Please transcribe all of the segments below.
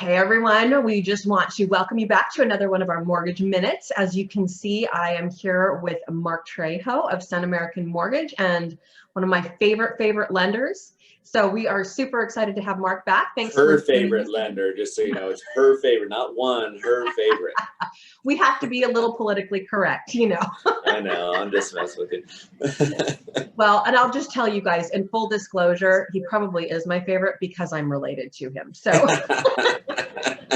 Hey everyone, we just want to welcome you back to another one of our Mortgage Minutes. As you can see, I am here with Marc Trejo of Sun American Mortgage and one of my favorite lenders. So we are super excited to have Marc back. Thanks her favorite lender, just so you know, it's her favorite, not one, her favorite. We have to be a little politically correct, you know. I know, I'm just messing with you. Well, and I'll just tell you guys, in full disclosure, he probably is my favorite because I'm related to him. So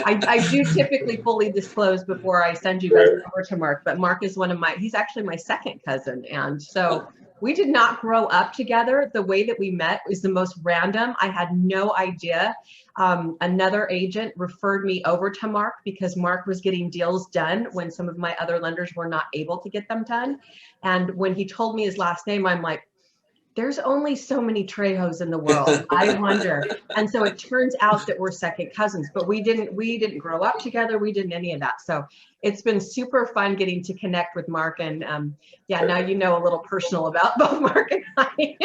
I do typically fully disclose before I send you guys over to Marc, but Marc is he's actually my second cousin. And so we did not grow up together. The way that we met was the most random. I had no idea. Another agent referred me over to Marc because Marc was getting deals done when some of my other lenders were not able to get them done. And when he told me his last name, I'm like, there's only so many Trejos in the world. I wonder. And so it turns out that we're second cousins, but we didn't grow up together. We didn't any of that. So it's been super fun getting to connect with Marc. And yeah, now you know a little personal about both Marc and I.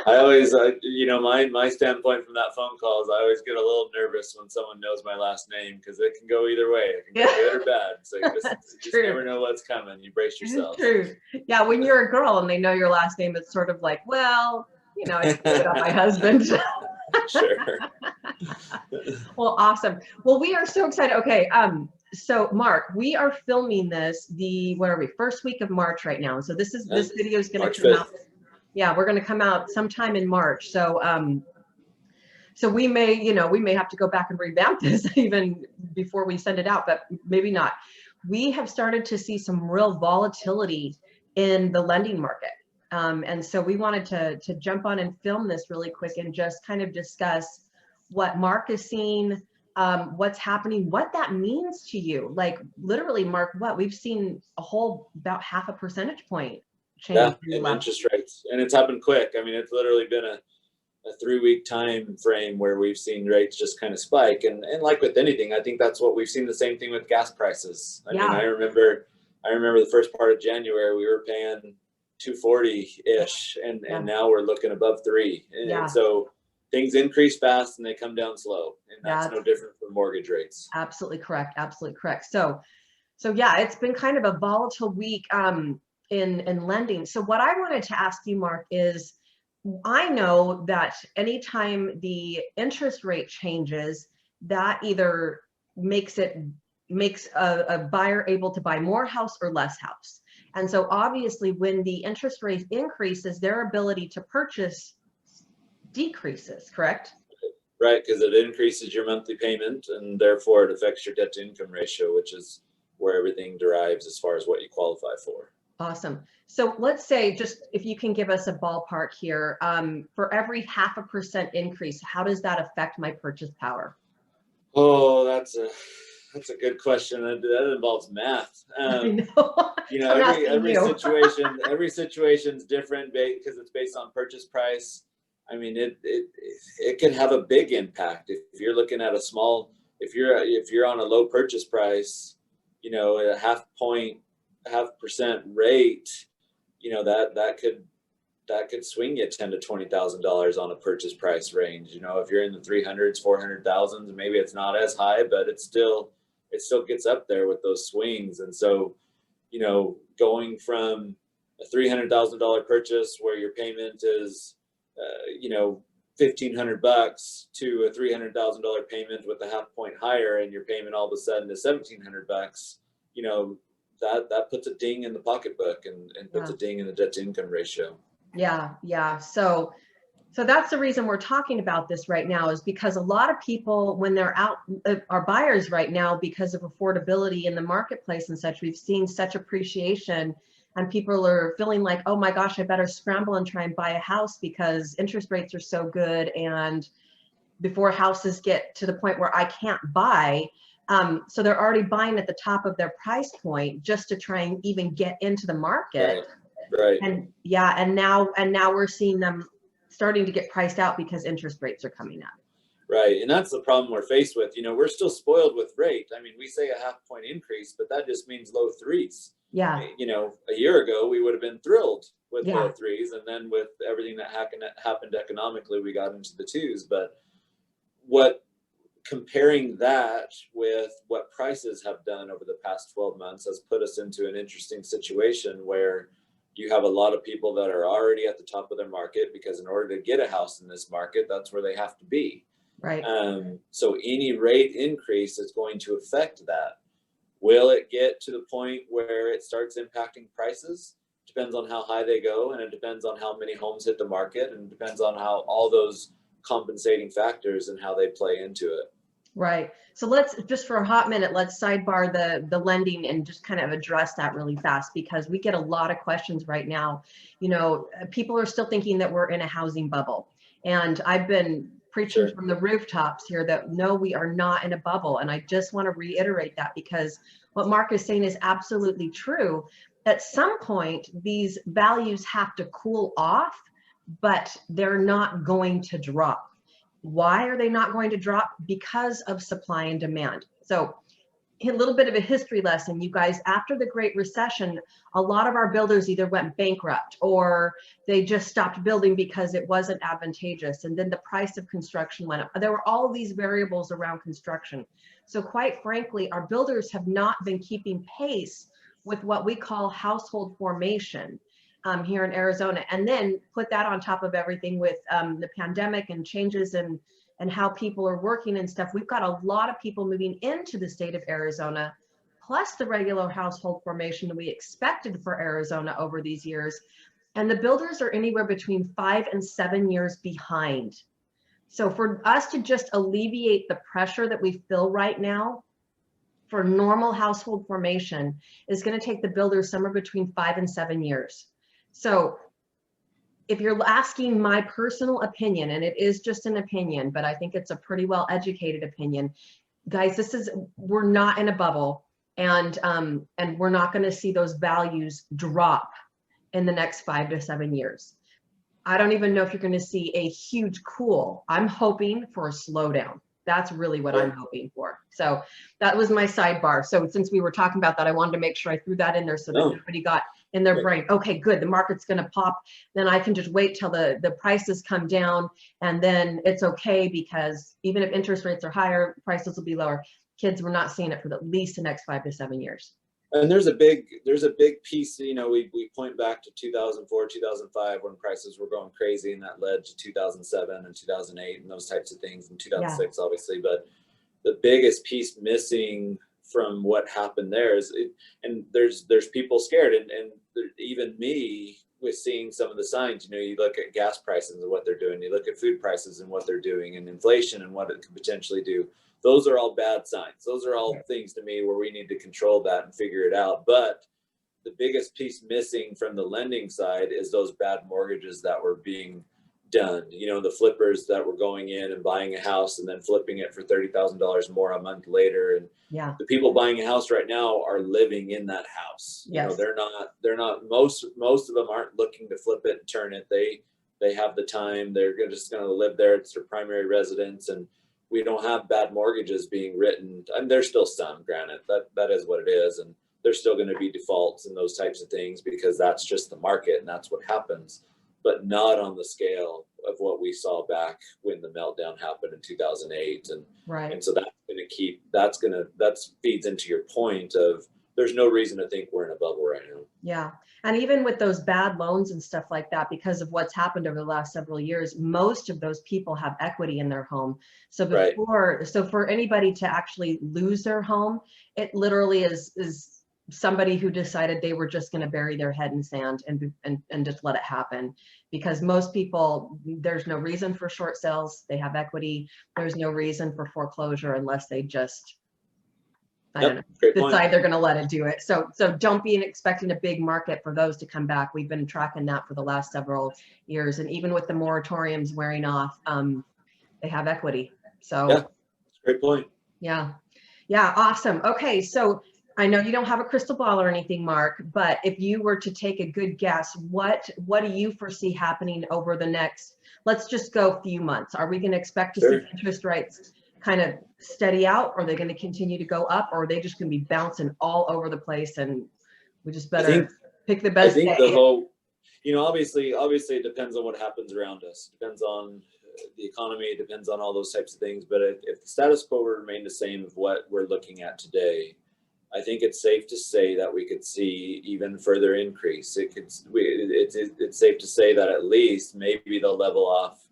I always, you know, my standpoint from that phone call is I always get a little nervous when someone knows my last name because it can go either way. It can go good or bad. So you just never know what's coming. You brace yourself. True. Yeah, when you're a girl and they know your last name, it's sort of like, well, you know, I put it on my husband. Sure. Well, awesome. Well, we are so excited. Okay. So Marc, we are filming this first week of March right now. So this video is going to come out. Yeah, we're going to come out sometime in March. So so we may have to go back and revamp this even before we send it out, but maybe not. We have started to see some real volatility in the lending market. And so we wanted to jump on and film this really quick and just kind of discuss what Marc is seeing, what's happening, what that means to you. Like literally, Marc, we've seen about half a percentage point change in interest rates, and it's happened quick. I mean, it's literally been a 3-week time frame where we've seen rates just kind of spike, and like with anything, I think that's what we've seen. The same thing with gas prices. I mean, I remember the first part of January we were paying 240-ish, and now we're looking above 3, and so things increase fast and they come down slow, and that's no different from mortgage rates. Absolutely correct. So yeah, it's been kind of a volatile week in lending. So what I wanted to ask you, Marc, is I know that anytime the interest rate changes, that either makes a buyer able to buy more house or less house. And so obviously when the interest rate increases, their ability to purchase decreases, correct? Right, because it increases your monthly payment and therefore it affects your debt to income ratio, which is where everything derives as far as what you qualify for. Awesome. So let's say, just if you can give us a ballpark here, for every 0.5% increase, how does that affect my purchase power? Oh, that's a good question. That involves math. I know. You know, every situation's different because it's based on purchase price. I mean, it can have a big impact if you're looking at if you're on a low purchase price, you know, a 0.5% rate, you know, that could swing you $10,000 to $20,000 on a purchase price range. You know, if you're in the 300s, 400,000s, maybe it's not as high, but it still gets up there with those swings. And so, you know, going from a $300,000 purchase where your payment is, you know, $1,500 to a $300,000 payment with a 0.5 point higher, and your payment all of a sudden is $1,700, you know, that puts a ding in the pocketbook and puts a ding in the debt to income ratio. Yeah. So that's the reason we're talking about this right now, is because a lot of people, when they're out, are buyers right now because of affordability in the marketplace and such. We've seen such appreciation, and people are feeling like, oh my gosh, I better scramble and try and buy a house because interest rates are so good, and before houses get to the point where I can't buy. So they're already buying at the top of their price point just to try and even get into the market. Right. And now we're seeing them starting to get priced out because interest rates are coming up. Right. And that's the problem we're faced with. You know, we're still spoiled with rate. I mean, we say a 0.5 point increase, but that just means low 3s. Yeah. You know, a year ago, we would have been thrilled with low 3s. And then with everything that happened economically, we got into the 2s. But what comparing that with what prices have done over the past 12 months has put us into an interesting situation where you have a lot of people that are already at the top of their market, because in order to get a house in this market, that's where they have to be. Right. So any rate increase is going to affect that. Will it get to the point where it starts impacting prices? Depends on how high they go, and it depends on how many homes hit the market, and it depends on how all those compensating factors and how they play into it. Right. So let's just for a hot minute, let's sidebar the lending and just kind of address that really fast, because we get a lot of questions right now. You know, people are still thinking that we're in a housing bubble. And I've been preaching from the rooftops here that no, we are not in a bubble. And I just want to reiterate that, because what Marc is saying is absolutely true. At some point, these values have to cool off, but they're not going to drop. Why are they not going to drop? Because of supply and demand. So a little bit of a history lesson, you guys. After the Great Recession, a lot of our builders either went bankrupt or they just stopped building because it wasn't advantageous. And then the price of construction went up. There were all of these variables around construction. So quite frankly, our builders have not been keeping pace with what we call household formation here in Arizona. And then put that on top of everything with the pandemic and changes and how people are working and stuff. We've got a lot of people moving into the state of Arizona, plus the regular household formation that we expected for Arizona over these years. And the builders are anywhere between 5 and 7 years behind. So for us to just alleviate the pressure that we feel right now for normal household formation is going to take the builders somewhere between 5 and 7 years. So if you're asking my personal opinion, and it is just an opinion, but I think it's a pretty well educated opinion, guys, we're not in a bubble, and we're not going to see those values drop in the next 5 to 7 years. I don't even know if you're going to see a huge cool. I'm hoping for a slowdown. That's really what I'm hoping for. So that was my sidebar. So since we were talking about that, I wanted to make sure I threw that in there so that nobody got in their brain, okay, good, the market's going to pop. Then I can just wait till the prices come down, and then it's okay, because even if interest rates are higher, prices will be lower. Kids, we're not seeing it for at least the next 5 to 7 years. And there's a big piece, you know, we point back to 2004, 2005 when prices were going crazy, and that led to 2007 and 2008 and those types of things, and 2006 obviously. But the biggest piece missing from what happened there is, and there's people scared, and even me with seeing some of the signs. You know, you look at gas prices and what they're doing, you look at food prices and what they're doing, and inflation and what it could potentially do. Those are all bad signs. Those are all things to me where we need to control that and figure it out. But the biggest piece missing from the lending side is those bad mortgages that were being done. You know, the flippers that were going in and buying a house and then flipping it for $30,000 more a month later. And the people buying a house right now are living in that house. You know, they're not, most of them aren't looking to flip it and turn it. They have the time. They're just going to live there. It's their primary residence. And we don't have bad mortgages being written. I mean, there's still some, granted, that is what it is. And there's still going to be defaults and those types of things, because that's just the market and that's what happens, but not on the scale of what we saw back when the meltdown happened in 2008. And so that feeds into your point of there's no reason to think we're in a bubble right now. Yeah. And even with those bad loans and stuff like that, because of what's happened over the last several years, most of those people have equity in their home. So so for anybody to actually lose their home, it literally is somebody who decided they were just going to bury their head in sand and just let it happen. Because most people, there's no reason for short sales. They have equity. There's no reason for foreclosure unless they just decide they're going to let it do it. So don't be expecting a big market for those to come back. We've been tracking that for the last several years. And even with the moratoriums wearing off, they have equity. So yeah, great point. Yeah. Awesome. Okay. So I know you don't have a crystal ball or anything, Marc, but if you were to take a good guess, what do you foresee happening over the next, let's just go a few months? Are we going to expect to see interest rates kind of steady out? Or are they going to continue to go up? Or are they just going to be bouncing all over the place, and we just better pick the best day? The whole, you know, obviously it depends on what happens around us. It depends on the economy depends on all those types of things. But if the status quo would remain the same of what we're looking at today, I think it's safe to say that we could see even further increase. It's safe to say that at least maybe they'll level off,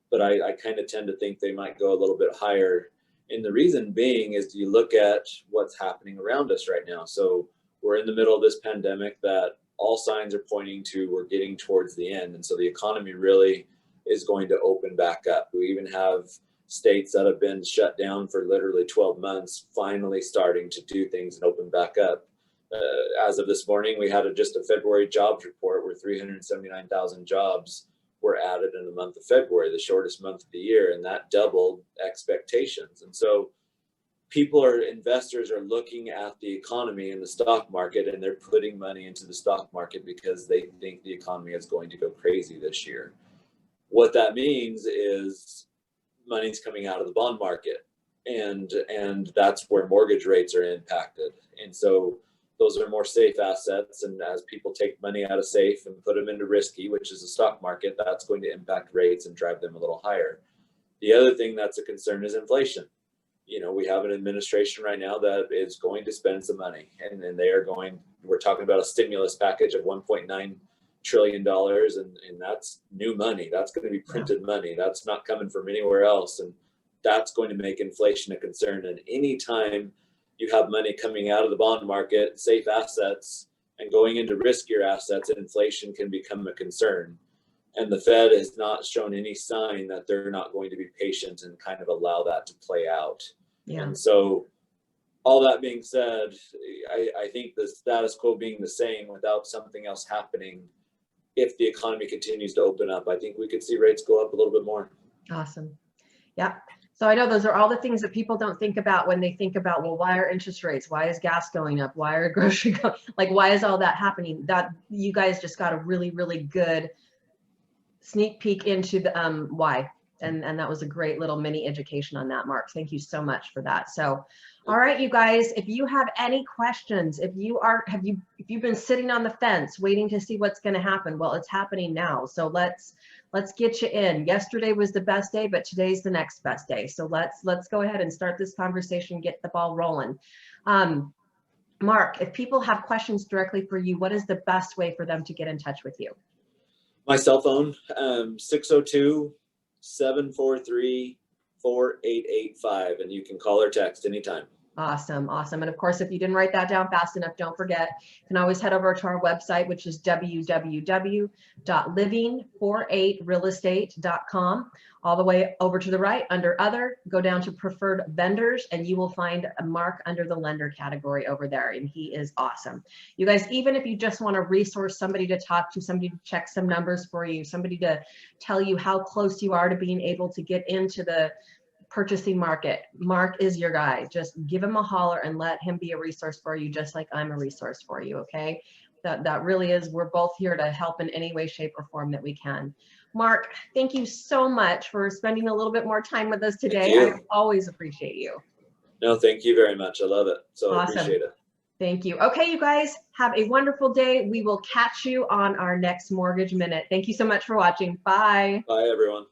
but I kind of tend to think they might go a little bit higher. And the reason being is you look at what's happening around us right now. So we're in the middle of this pandemic that all signs are pointing to we're getting towards the end. And so the economy really is going to open back up. We even have states that have been shut down for literally 12 months finally starting to do things and open back up. As of this morning, we had just a February jobs report where 379,000 jobs were added in the month of February, the shortest month of the year, and that doubled expectations. And so investors are looking at the economy and the stock market, and they're putting money into the stock market because they think the economy is going to go crazy this year. What that means is money's coming out of the bond market, and that's where mortgage rates are impacted. And so those are more safe assets, and as people take money out of safe and put them into risky, which is the stock market, that's going to impact rates and drive them a little higher. The other thing that's a concern is inflation. We have an administration right now that is going to spend some money, and we're talking about a stimulus package of $1.9 trillion, and that's new money. That's going to be printed money. That's not coming from anywhere else, and that's going to make inflation a concern. And anytime you have money coming out of the bond market, safe assets, and going into riskier assets, inflation can become a concern. And the Fed has not shown any sign that they're not going to be patient and kind of allow that to play out. Yeah. And so all that being said, I think the status quo being the same without something else happening, if the economy continues to open up, I think we could see rates go up a little bit more. Awesome. Yeah. So I know those are all the things that people don't think about when they think about, well, why are interest rates? Why is gas going up? Why are grocery going? Like, why is all that happening? That you guys just got a really, really good sneak peek into the why. And that was a great little mini education on that, Mark. Thank you so much for that. So, all right, you guys, if you have any questions, if you've been sitting on the fence waiting to see what's going to happen, well, it's happening now. So let's get you in. Yesterday was the best day, but today's the next best day. So let's go ahead and start this conversation, get the ball rolling. Mark, if people have questions directly for you, what is the best way for them to get in touch with you? My cell phone, 602-743-4885, and you can call or text anytime. Awesome. Awesome. And of course, if you didn't write that down fast enough, don't forget, you can always head over to our website, which is www.living48realestate.com. All the way over to the right under other, go down to preferred vendors, and you will find a Mark under the lender category over there. And he is awesome. You guys, even if you just want to resource somebody to talk to, somebody to check some numbers for you, somebody to tell you how close you are to being able to get into the purchasing market, Mark is your guy. Just give him a holler and let him be a resource for you, just like I'm a resource for you. Okay. That really is, we're both here to help in any way, shape, or form that we can. Mark, thank you so much for spending a little bit more time with us today. I always appreciate you. No, thank you very much. I love it. So awesome. I appreciate it. Thank you. Okay, you guys, have a wonderful day. We will catch you on our next Mortgage Minute. Thank you so much for watching. Bye. Bye, everyone.